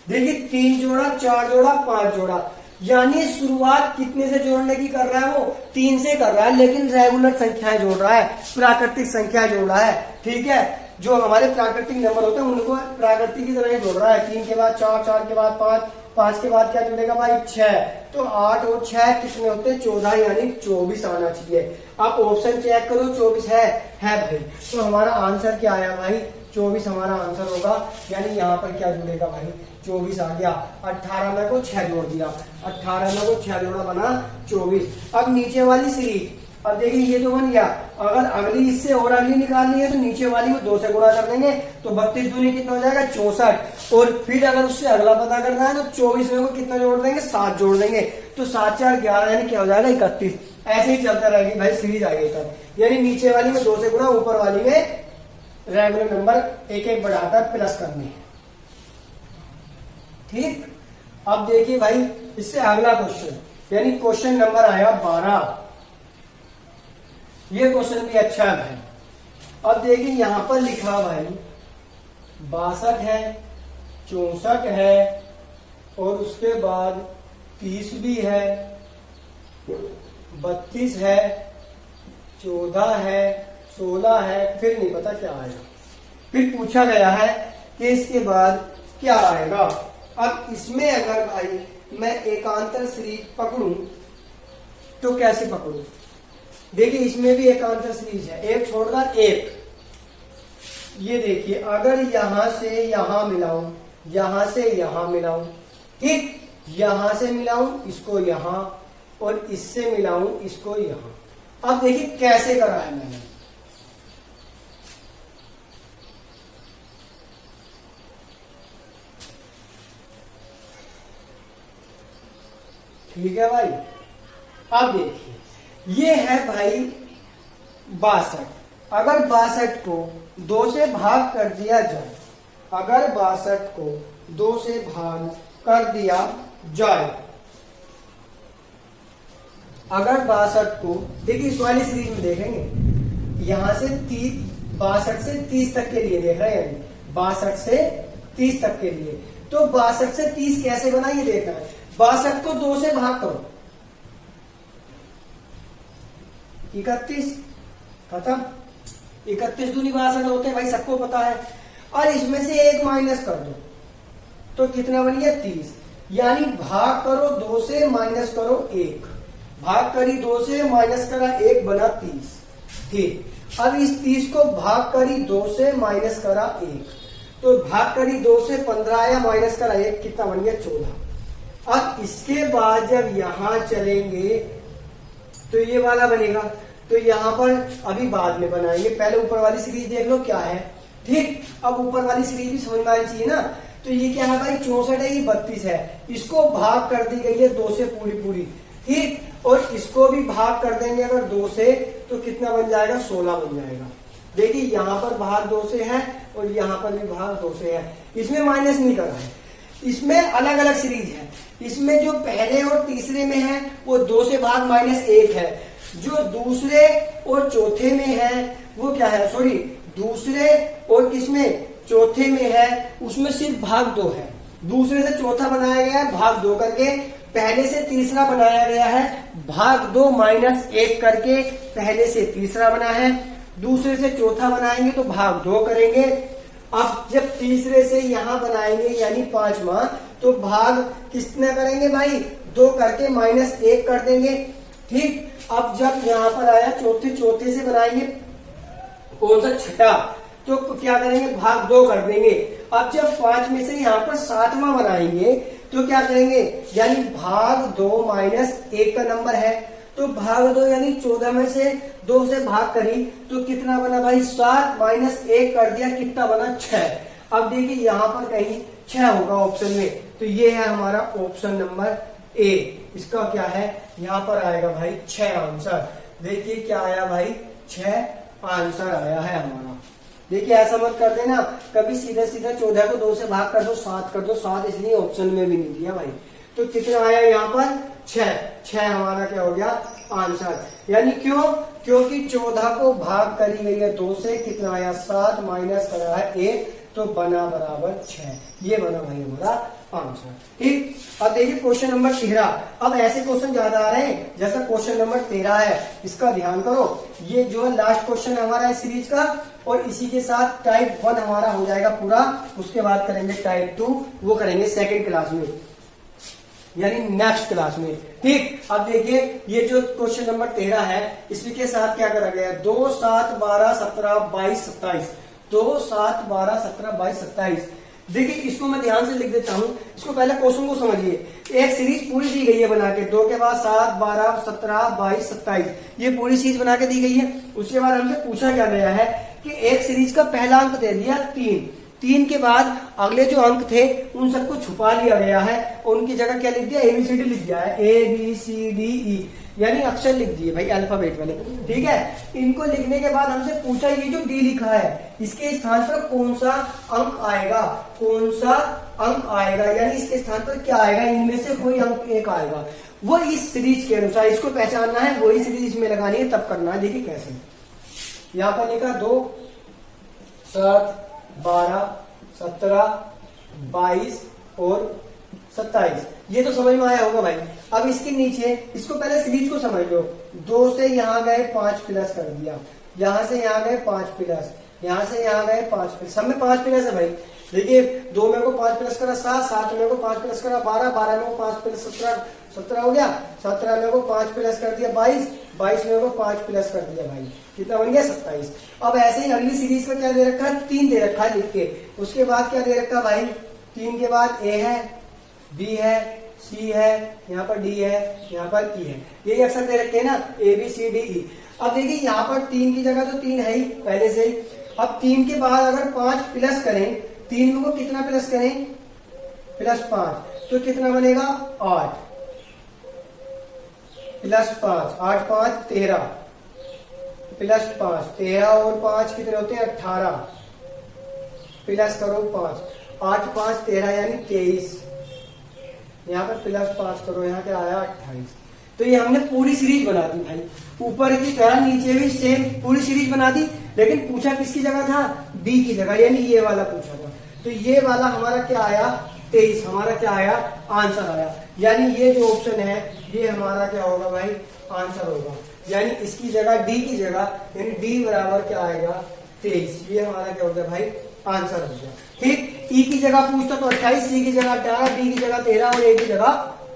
देखिए 3 जोड़ा, 4 जोड़ा, 5 जोड़ा, यानी शुरुआत कितने से जोड़ने की कर रहा है, वो 3 से कर रहा है, लेकिन रेगुलर संख्याएं जोड़ रहा है, प्राकृतिक संख्या जोड़ रहा है। ठीक है, जो हमारे प्राकृतिक नंबर होते हैं उनको प्राकृतिक की तरह ही जोड़ रहा है। 3 के बाद 4, 4 के बाद 5, 5 के बाद क्या जुड़ेगा भाई 6, तो 8 और 6 कितने होते हैं 14, यानी 24 आना चाहिए। आप ऑप्शन चेक करो, 24 है भाई, तो हमारा आंसर क्या आया भाई 24 हमारा आंसर होगा। यानी यहाँ पर क्या जुड़ेगा भाई 24 आ गया। 18 में को 6 जोड़ दिया, 18 में को 6 जोड़ा बना 24। अब नीचे वाली सीरीज, अब देखिए ये तो बन गया, अगर अगली इससे और अगली निकालनी है तो नीचे वाली को 2 से गुणा कर देंगे, तो 32 दूनी कितना हो जाएगा 64। और फिर अगर उससे अगला पता करना है तो 24 में को कितना जोड़ देंगे 7 जोड़ देंगे, तो 7 4 11 यानी क्या हो जाएगा 31। ऐसे ही चलता रहेगी भाई सीरीज आगे तक, यानी नीचे वाली में 2 से गुणा, ऊपर वाली में रेगुलर नंबर एक एक बढ़ाकर प्लस करने हैं। ठीक, अब देखिए भाई इससे अगला क्वेश्चन, यानी क्वेश्चन नंबर आया 12। ये क्वेश्चन भी अच्छा है भाई। अब देखिए यहां पर लिखा भाई 62 है, 64 है, और उसके बाद 30 भी है, 32 है, 14 है, 16 है, फिर नहीं पता क्या आएगा। फिर पूछा गया है कि इसके बाद क्या आएगा। अब इसमें अगर भाई मैं एकांतर सीरीज पकड़ूं तो कैसे पकड़ूं, देखिए इसमें भी एकांतर सीरीज है, एक छोड़कर एक। ये देखिए अगर यहां से यहां मिलाऊं, यहां से यहां मिलाऊं, ठीक, यहां से मिलाऊं इसको यहां, और इससे मिलाऊं इसको यहां। अब देखिए कैसे करा है मैंने, ठीक है भाई। अब देखिए ये है भाई 62, अगर 62 को 2 से भाग कर दिया जाए, अगर 62 को 2 से भाग कर दिया जाए, अगर 62 को, देखिए इस वाली सीरीज में देखेंगे यहां से 62 से 30 तक के लिए देख रहे हैं, 62 से 30 तक के लिए, तो 62 से 30 कैसे बना ये देखना है। 62 को 2 से भाग करो, 31 खत्म, 31 दूनी 62 होते हैं भाई, सबको पता है। और इसमें से 1 माइनस कर दो तो कितना बन गया 30, यानी भाग करो 2 से माइनस करो 1, भाग करी 2 से माइनस करा 1 बना 30। ठीक, अब इस 30 को भाग करी 2 से माइनस करा 1, तो भाग करी 2 से 15 आया, माइनस करा 1 कितना बन गया 14। अब इसके बाद जब यहां चलेंगे तो ये वाला बनेगा, तो यहां पर अभी बाद में बनाएंगे, पहले ऊपर वाली सीरीज देख लो क्या है। ठीक, अब ऊपर वाली सीरीज भी समझ में आनी चाहिए ना। तो ये क्या है भाई 64 है, ये 32 है, इसको भाग कर दी गई है 2 से पूरी। ठीक, और इसको भी भाग कर देंगे अगर 2 से, तो कितना बन जाएगा 16 बन जाएगा। देखिए यहाँ पर भाग 2 से है और यहाँ पर भी भाग 2 से है, इसमें माइनस नहीं करा है, इसमें अलग अलग सीरीज है। इसमें जो पहले और तीसरे में है वो 2 से भाग -1 है, जो दूसरे और चौथे में है वो क्या है, सॉरी दूसरे और किसमें चौथे में है उसमें सिर्फ भाग 2 है। दूसरे से चौथा बनाया गया है भाग 2 करके, पहले से तीसरा बनाया गया है भाग 2 -1 करके, पहले से तीसरा बना है, दूसरे से चौथा बनाएंगे तो भाग 2 करेंगे। अब जब तीसरे से यहां बनाएंगे यानी 5वां, तो भाग किसने करेंगे भाई 2 करके -1 कर देंगे। ठीक, अब जब यहां पर आया चौथे से बनाएंगे कौन सा छठा, तो क्या करेंगे भाग 2 कर देंगे। अब जब 5 में से यहाँ पर 7वां बनाएंगे तो क्या करेंगे, यानी भाग 2 -1 का नंबर है, तो भाग 2 यानी 14 में से 2 से भाग करी तो कितना बना भाई 7 -1 कर दिया, कितना बना 6। अब देखिए यहाँ पर कहीं 6 होगा ऑप्शन में, तो ये है हमारा ऑप्शन नंबर ए। इसका क्या है, यहाँ पर आएगा भाई 6 आंसर। देखिए क्या आया भाई 6 आंसर आया है हमारा। देखिए ऐसा मत कर देना कभी सीधा 14 को 2 से भाग कर दो 7 कर दो, 7 इसलिए ऑप्शन में भी नहीं दिया भाई। तो कितना आया यहाँ पर 6 हमारा क्या हो गया आंसर। यानी क्यों, क्योंकि 14 को भाग करी गई है 2 से, कितना आया 7 माइनस करा है 1, तो बना बराबर 6। ये बना भाई हमारा आंसर। ठीक, अब देखिए क्वेश्चन नंबर 13। अब ऐसे क्वेश्चन ज्यादा आ रहे हैं, जैसा क्वेश्चन नंबर 13 है, इसका ध्यान करो। ये जो है लास्ट क्वेश्चन हमारा है सीरीज का, और इसी के साथ टाइप 1 हमारा हो जाएगा पूरा। उसके बाद करेंगे टाइप 2, वो करेंगे सेकेंड क्लास में, यानी नेक्स्ट क्लास में। ठीक, अब देखिए ये जो क्वेश्चन नंबर 13 है, इसी के साथ क्या करा गया है, 2, 7, 12, 17, 22, 27। 2, 7, 12, 17, 22, 27। देखिए इसको मैं ध्यान से लिख देता हूं, इसको पहले क्वेश्चन को समझिए। एक सीरीज पूरी दी गई है बना के, 2 के बाद 7, 12, 17, 22, 27, ये पूरी सीरीज बना के दी गई है। उसके बाद हमसे पूछा क्या गया है कि एक सीरीज का पहला अंक दे दिया 3, 3 के बाद अगले जो अंक थे उन सबको छुपा लिया गया है, और उनकी जगह क्या लिख दिया, ABCD लिख दिया है, ABCDE, यानी अक्षर लिख दिए भाई अल्फाबेट वाले। ठीक है, इनको लिखने के बाद हमसे पूछा ये जो D लिखा है, इसके स्थान पर कौन सा अंक आएगा, कौन सा अंक आएगा, यानी इसके स्थान पर क्या आएगा, इनमें से कोई अंक एक आएगा। वो इस सीरीज के अनुसार इसको पहचानना है, वही सीरीज इसमें लगानी है, तब करना है। देखिए कैसे, यहाँ पर लिखा 2, 7, 12, 17, 22 और 27, ये तो समझ में आया होगा भाई। अब इसके नीचे इसको पहले सीरीज को समझ लो। 2 से यहाँ गए 5 प्लस कर दिया, यहाँ से यहाँ गए 5 प्लस, यहाँ से यहाँ गए 5 प्लस, सब में 5 प्लस है भाई। देखिए 2 में को 5 प्लस करा 7, 7 में को 5 प्लस करा 12, 12 में को 5 प्लस 17, 17 हो गया। 17 में को 5 प्लस कर दिया 22, 22 में को 5 प्लस कर दिया भाई, कितना बन गया 27। अब ऐसे ही अगली सीरीज का क्या दे रखा है, 3 दे रखा है लिख के। उसके बाद क्या दे रखा है भाई, 3 के बाद A है, B है, C है, यहाँ पर D है, यहाँ पर E है, यही अक्सर दे रखे हैं ना, ABCDE। अब देखिए यहाँ पर 3 की जगह तो 3 है ही पहले से ही। अब 3 के बाद अगर 5 प्लस करें, 3 में को कितना प्लस करें, +5, तो कितना बनेगा 8, +5, 8, 5, 13, +5, 13 और 5 कितने होते हैं 18, प्लस करो 5, 8, 5, 13 यानी 23, यहाँ पर +5 करो, यहाँ क्या आया 28। तो ये हमने पूरी सीरीज बना दी भाई, ऊपर की तरह नीचे भी सेम पूरी सीरीज बना दी। लेकिन पूछा किसकी जगह था, B की जगह, यानी ये वाला पूछा था। तो ये वाला हमारा क्या आया 23, हमारा क्या आया आंसर आया। यानी ये जो ऑप्शन है ये हमारा क्या होगा भाई, आंसर होगा। यानी इसकी जगह D की जगह, यानी D बराबर क्या आएगा 23, ये हमारा क्या हो गया भाई आंसर हो गया। ठीक, E की जगह पूछता तो 28, C की जगह 18, B की जगह 13 और A की जगह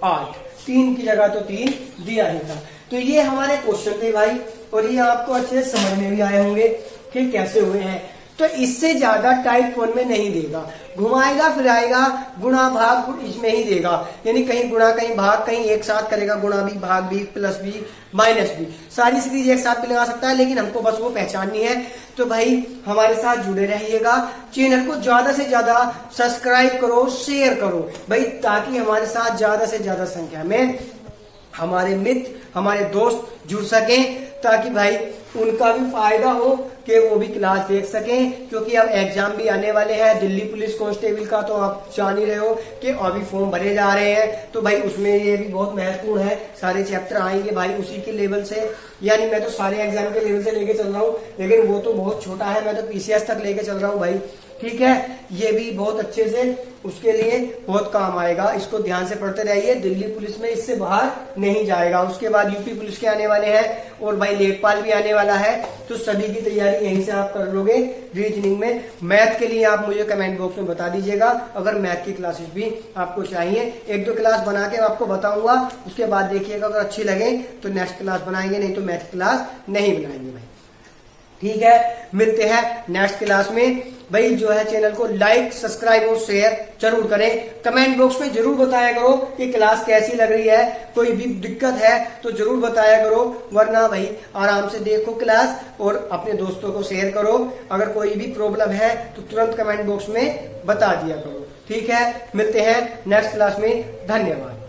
8, 3 की जगह तो 3 दिया ही था। तो ये हमारे क्वेश्चन थे भाई, और ये आपको अच्छे से समझ में भी आए होंगे कि कैसे हुए हैं। तो इससे ज्यादा टाइप 1 में नहीं देगा, घुमाएगा फिराएगा, गुणा भाग गुण इसमें ही देगा, यानी कहीं गुणा कहीं भाग, कहीं एक साथ करेगा, गुणा भी, भाग भी, प्लस भी, माइनस भी, सारी सीरीज एक साथ भी लगा सकता है, लेकिन हमको बस वो पहचाननी है। तो भाई हमारे साथ जुड़े रहिएगा, चैनल को ज्यादा से ज्यादा सब्सक्राइब करो, शेयर करो भाई, ताकि हमारे साथ ज्यादा से ज्यादा संख्या में हमारे मित्र, हमारे दोस्त जुड़ सकें, ताकि भाई उनका भी फायदा हो कि वो भी क्लास देख सकें। क्योंकि अब एग्जाम भी आने वाले हैं दिल्ली पुलिस कांस्टेबल का, तो आप जान ही रहे हो कि अभी फॉर्म भरे जा रहे हैं। तो भाई उसमें ये भी बहुत महत्वपूर्ण है, सारे चैप्टर आएंगे भाई उसी के लेवल से। यानी मैं तो सारे एग्जाम के लेवल से लेके चल रहा हूँ, लेकिन वो तो बहुत छोटा है, मैं तो PCS तक लेके चल रहा हूँ भाई। ठीक है, ये भी बहुत अच्छे से उसके लिए बहुत काम आएगा, इसको ध्यान से पढ़ते रहिए। दिल्ली पुलिस में इससे बाहर नहीं जाएगा। उसके बाद यूपी पुलिस के आने वाले हैं, और भाई लेखपाल भी आने वाला है, तो सभी की तैयारी यहीं से आप कर लोगे। रीजनिंग में मैथ के लिए आप मुझे कमेंट बॉक्स में बता दीजिएगा, अगर मैथ की क्लासेस भी आपको चाहिए। 1-2 क्लास बना के आपको बताऊंगा, उसके बाद देखिएगा अगर अच्छी लगे तो नेक्स्ट क्लास बनाएंगे, नहीं तो मैथ क्लास नहीं बनाएंगे भाई। ठीक है, मिलते हैं नेक्स्ट क्लास में। भाई जो है चैनल को लाइक, सब्सक्राइब और शेयर जरूर करें। कमेंट बॉक्स में जरूर बताया करो कि क्लास कैसी लग रही है, कोई भी दिक्कत है तो जरूर बताया करो, वरना भाई आराम से देखो क्लास और अपने दोस्तों को शेयर करो। अगर कोई भी प्रॉब्लम है तो तुरंत कमेंट बॉक्स में बता दिया करो। ठीक है, मिलते हैं नेक्स्ट क्लास में, धन्यवाद।